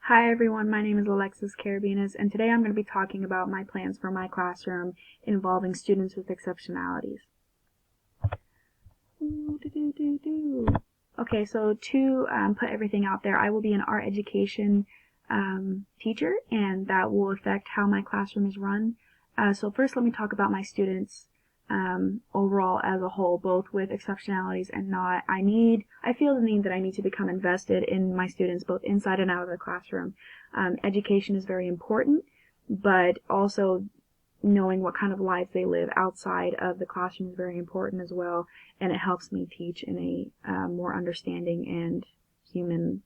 Hi everyone, my name is Alexis Carabinas, and today I'm going to be talking about my plans for my classroom involving students with exceptionalities. Okay, so to put everything out there, I will be an art education teacher, and that will affect how my classroom is run. So first, let me talk about my students overall as a whole, both with exceptionalities and not. I feel the need that I need to become invested in my students both inside and out of the classroom. Education is very important, but also knowing what kind of lives they live outside of the classroom is very important as well, and it helps me teach in a more understanding and human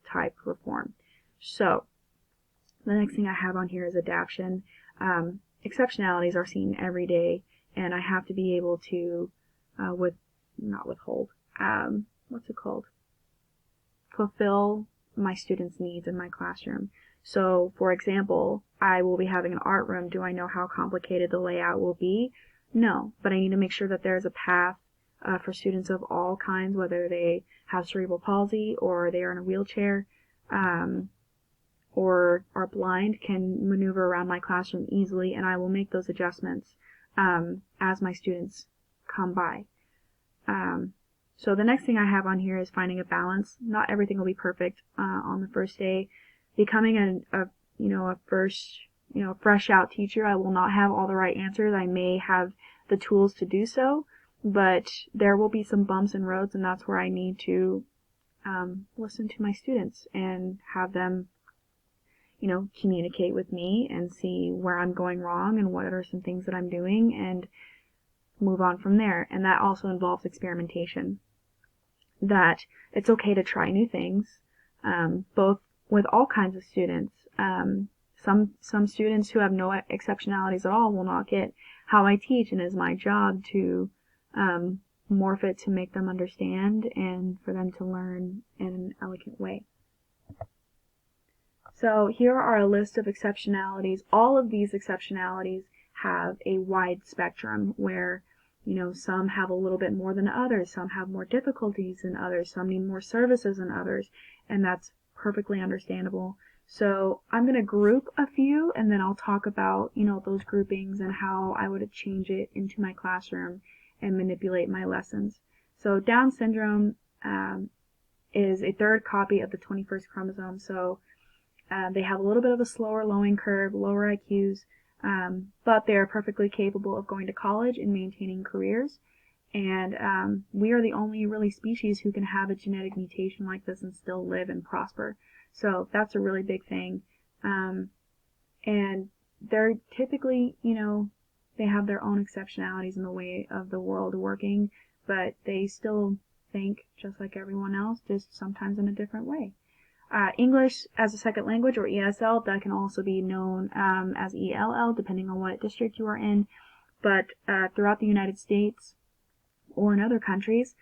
type reform. So the next thing I have on here is adaptation. Exceptionalities are seen every day, and I have to be able to fulfill my students' needs in my classroom. So, for example, I will be having an art room. Do I know how complicated the layout will be? No, but I need to make sure that there's a path for students of all kinds, whether they have cerebral palsy or they are in a wheelchair or are blind, can maneuver around my classroom easily, and I will make those adjustments as my students come by. So the next thing I have on here is finding a balance. Not everything will be perfect on the first day. Becoming a fresh out teacher, I will not have all the right answers. I may have the tools to do so, but there will be some bumps and roads, and that's where I need to listen to my students and have them, communicate with me and see where I'm going wrong and what are some things that I'm doing and move on from there. And that also involves experimentation. That it's okay to try new things, both with all kinds of students. Some students who have no exceptionalities at all will not get how I teach, and it's my job to morph it to make them understand and for them to learn in an elegant way. So here are a list of exceptionalities. All of these exceptionalities have a wide spectrum where some have a little bit more than others, some have more difficulties than others, some need more services than others, and that's perfectly understandable. So I'm going to group a few, and then I'll talk about, those groupings and how I would change it into my classroom and manipulate my lessons. So Down syndrome is a third copy of the 21st chromosome, so they have a little bit of a slower learning curve, lower IQs, but they are perfectly capable of going to college and maintaining careers. And we are the only really species who can have a genetic mutation like this and still live and prosper. So that's a really big thing. And they're typically, they have their own exceptionalities in the way of the world working, but they still think just like everyone else, just sometimes in a different way. English as a second language, or ESL, that can also be known as ELL, depending on what district you are in. But throughout the United States or in other countries,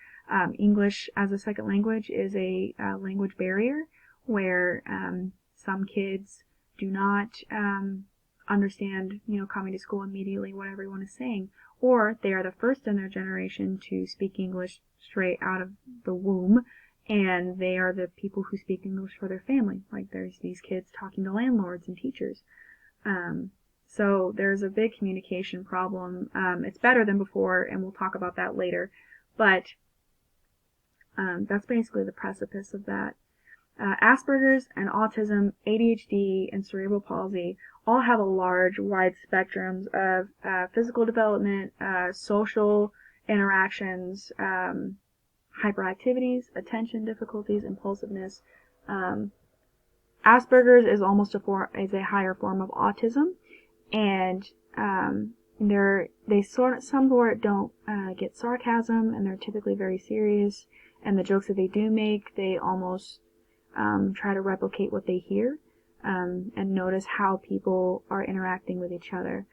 English as a second language is a language barrier where some kids do not understand, coming to school immediately what everyone is saying, or they are the first in their generation to speak English straight out of the womb, and they are the people who speak English for their family. Like there's these kids talking to landlords and teachers. So there's a big communication problem. It's better than before, and we'll talk about that later. But that's basically the precipice of that. Asperger's and autism, ADHD, and cerebral palsy all have a large, wide spectrums of physical development, social interactions, hyperactivities, attention difficulties, impulsiveness. Asperger's is almost a higher form of autism, and some don't get sarcasm, and they're typically very serious. And the jokes that they do make, they almost try to replicate what they hear, and notice how people are interacting with each other.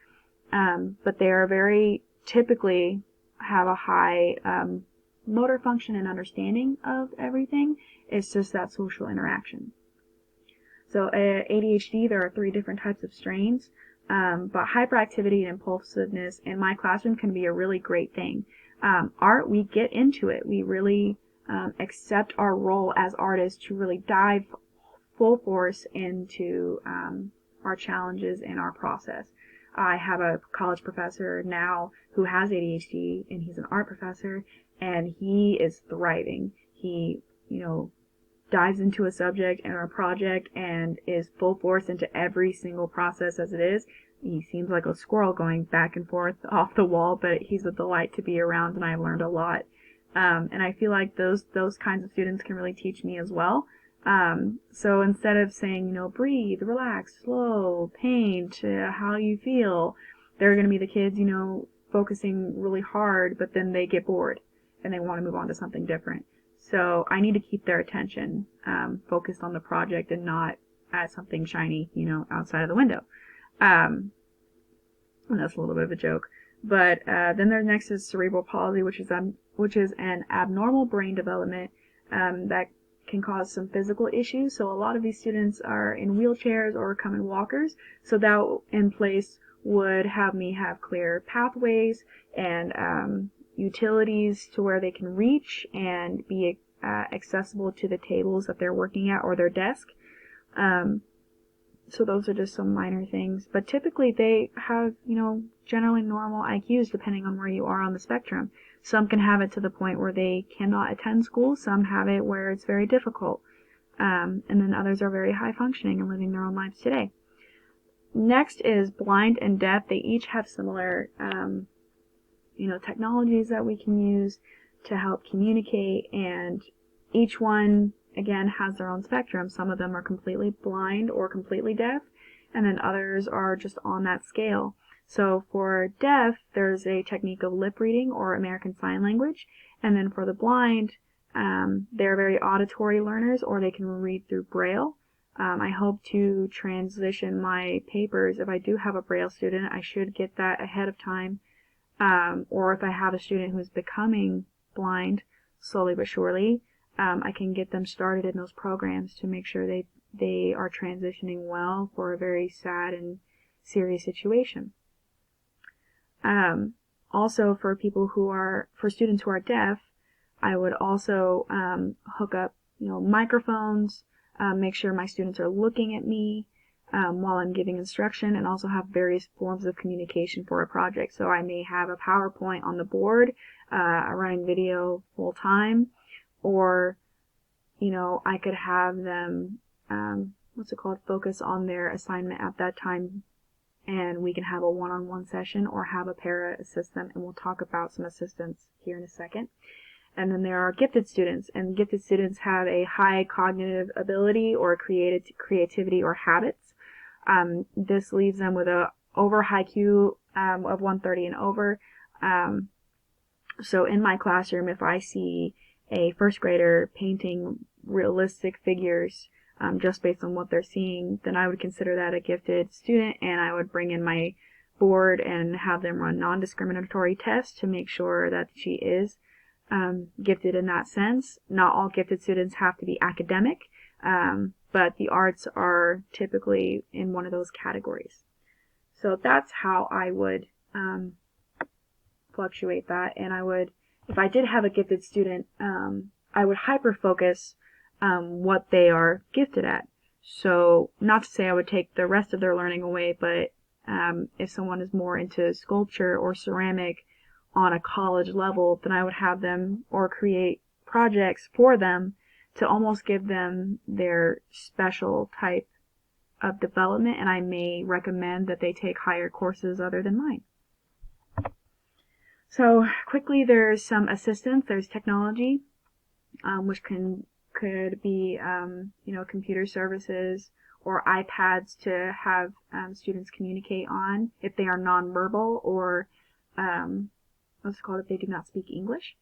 But they are very typically have a high motor function and understanding of everything. It's just that social interaction. So ADHD, there are 3 different types of strains, but hyperactivity and impulsiveness in my classroom can be a really great thing. Art, we get into it. We really accept our role as artists to really dive full force into our challenges and our process. I have a college professor now who has ADHD, and he's an art professor, and he is thriving. He, dives into a subject and a project and is full force into every single process as it is. He seems like a squirrel going back and forth off the wall, but he's a delight to be around, and I've learned a lot. And I feel like those kinds of students can really teach me as well. So instead of saying, breathe, relax, slow, paint, how you feel, they're going to be the kids, focusing really hard, but then they get bored and they want to move on to something different. So I need to keep their attention focused on the project and not at something shiny, outside of the window. And that's a little bit of a joke. But then there's next is cerebral palsy, which is an abnormal brain development that can cause some physical issues. So a lot of these students are in wheelchairs or come in walkers. So that in place would have me have clear pathways and utilities to where they can reach and be accessible to the tables that they're working at or their desk. So those are just some minor things. But typically they have, generally normal IQs depending on where you are on the spectrum. Some can have it to the point where they cannot attend school. Some have it where it's very difficult. And then others are very high functioning and living their own lives today. Next is blind and deaf. They each have similar, technologies that we can use to help communicate, and each one, again, has their own spectrum. Some of them are completely blind or completely deaf, and then others are just on that scale. So for deaf, there's a technique of lip reading or American Sign Language, and then for the blind, they're very auditory learners, or they can read through Braille. I hope to transition my papers. If I do have a Braille student, I should get that ahead of time. Or if I have a student who's becoming blind, slowly but surely, I can get them started in those programs to make sure they are transitioning well for a very sad and serious situation. Also for students who are deaf, I would also hook up, microphones, make sure my students are looking at me while I'm giving instruction, and also have various forms of communication for a project. So I may have a PowerPoint on the board, running video full time, or, I could have them, focus on their assignment at that time, and we can have a one-on-one session or have a para assistant, and we'll talk about some assistants here in a second. And then there are gifted students, and gifted students have a high cognitive ability or creativity or habits. This leaves them with a over IQ of 130 and over. So in my classroom, if I see a first grader painting realistic figures just based on what they're seeing, then I would consider that a gifted student, and I would bring in my board and have them run non-discriminatory tests to make sure that she is gifted in that sense. Not all gifted students have to be academic, but the arts are typically in one of those categories. So that's how I would fluctuate that, and if I did have a gifted student, I would hyper-focus what they are gifted at. So not to say I would take the rest of their learning away, but if someone is more into sculpture or ceramic on a college level, then I would have them or create projects for them to almost give them their special type of development, and I may recommend that they take higher courses other than mine. So quickly, there's some assistance. There's technology, which could be computer services or iPads to have students communicate on if they are nonverbal or if they do not speak English.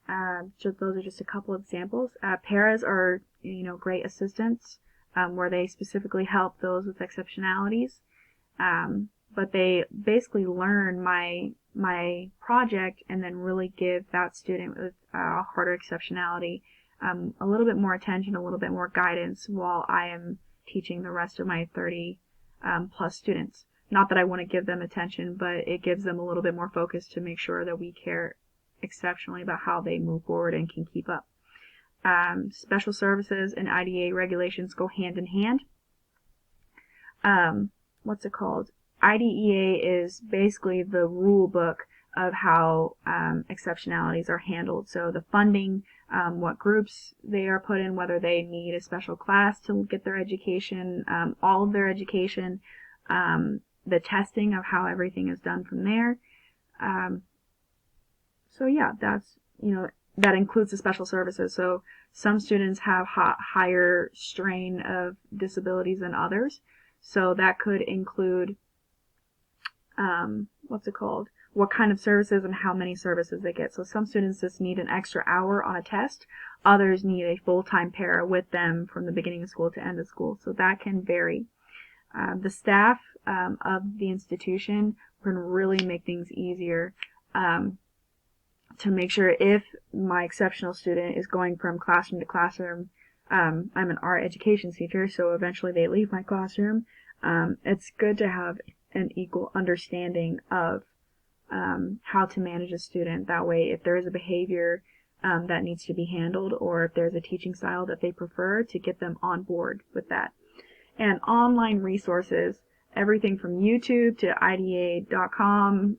So those are just a couple of examples. Paras are great assistants where they specifically help those with exceptionalities, but they basically learn my project and then really give that student with a harder exceptionality a little bit more attention, a little bit more guidance while I am teaching the rest of my 30 plus students. Not that I want to give them attention, but it gives them a little bit more focus to make sure that we care exceptionally about how they move forward and can keep up. special services and IDEA regulations go hand in hand. What's it called? IDEA is basically the rule book of how exceptionalities are handled. So the funding, what groups they are put in, whether they need a special class to get their education, all of their education, the testing of how everything is done from there. So yeah, that's, that includes the special services. So some students have higher strain of disabilities than others. So that could include, what kind of services and how many services they get. So some students just need an extra hour on a test. Others need a full-time para with them from the beginning of school to end of school. So that can vary. The staff of the institution can really make things easier to make sure if my exceptional student is going from classroom to classroom. I'm an art education teacher, so eventually they leave my classroom. It's good to have an equal understanding of how to manage a student. That way, if there is a behavior that needs to be handled, or if there's a teaching style that they prefer, to get them on board with that. And online resources, everything from YouTube to IDEA.com,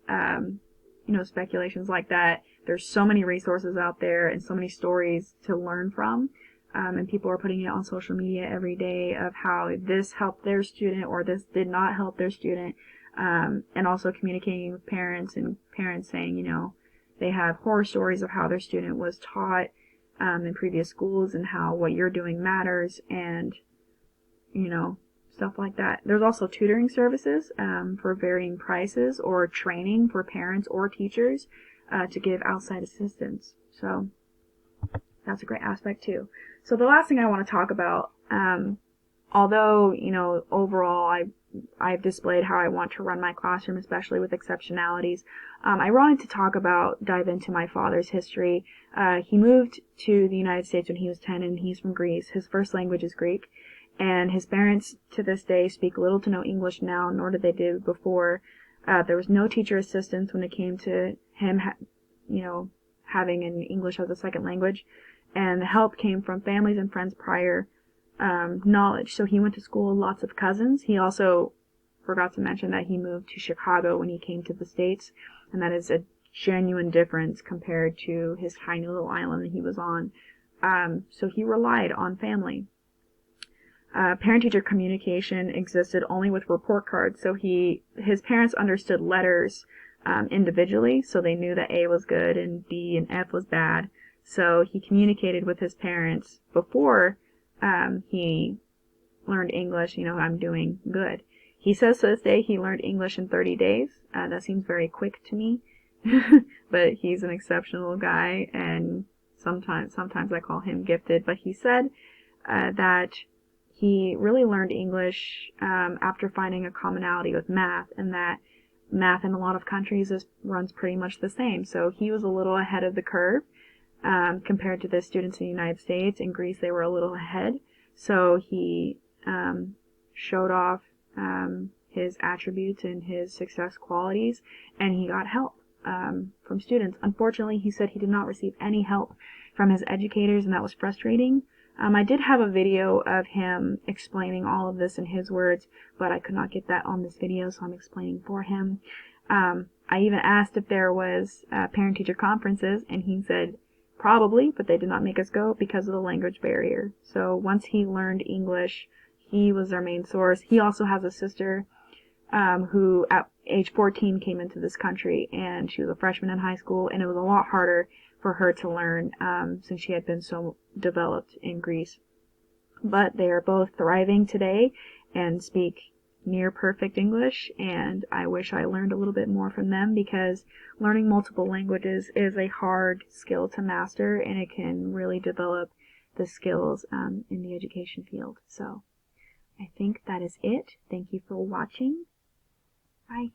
speculations like that. There's so many resources out there and so many stories to learn from. And people are putting it on social media every day of how this helped their student or this did not help their student. And also communicating with parents, and parents saying, they have horror stories of how their student was taught in previous schools and how what you're doing matters, and, stuff like that. There's also tutoring services for varying prices, or training for parents or teachers to give outside assistance. So that's a great aspect too. So the last thing I want to talk about, although, overall I've displayed how I want to run my classroom, especially with exceptionalities, I wanted to dive into my father's history. He moved to the United States when he was 10, and he's from Greece. His first language is Greek, and his parents to this day speak little to no English now, nor did they do before. There was no teacher assistance when it came to him, having an English as a second language, and the help came from families and friends prior knowledge. So he went to school with lots of cousins. He also forgot to mention that he moved to Chicago when he came to the States, and that is a genuine difference compared to his tiny little island that he was on. So he relied on family. Parent-teacher communication existed only with report cards. So his parents understood letters individually, so they knew that A was good and B and F was bad. So he communicated with his parents before he learned English. I'm doing good. He says to this day he learned English in 30 days. That seems very quick to me, but he's an exceptional guy, and sometimes I call him gifted. But he said that he really learned English after finding a commonality with math, and that math in a lot of countries runs pretty much the same. So he was a little ahead of the curve compared to the students in the United States. In Greece, they were a little ahead. So he showed off his attributes and his success qualities, and he got help from students. Unfortunately, he said he did not receive any help from his educators, and that was frustrating. I did have a video of him explaining all of this in his words, but I could not get that on this video, so I'm explaining for him. I even asked if there was parent-teacher conferences, and he said probably, but they did not make us go because of the language barrier. So once he learned English, he was our main source. He also has a sister who at age 14 came into this country, and she was a freshman in high school, and it was a lot harder for her to learn since she had been so developed in Greece. But they are both thriving today and speak near perfect English, and I wish I learned a little bit more from them, because learning multiple languages is a hard skill to master, and it can really develop the skills in the education field. So I think that is it. Thank you for watching. Bye.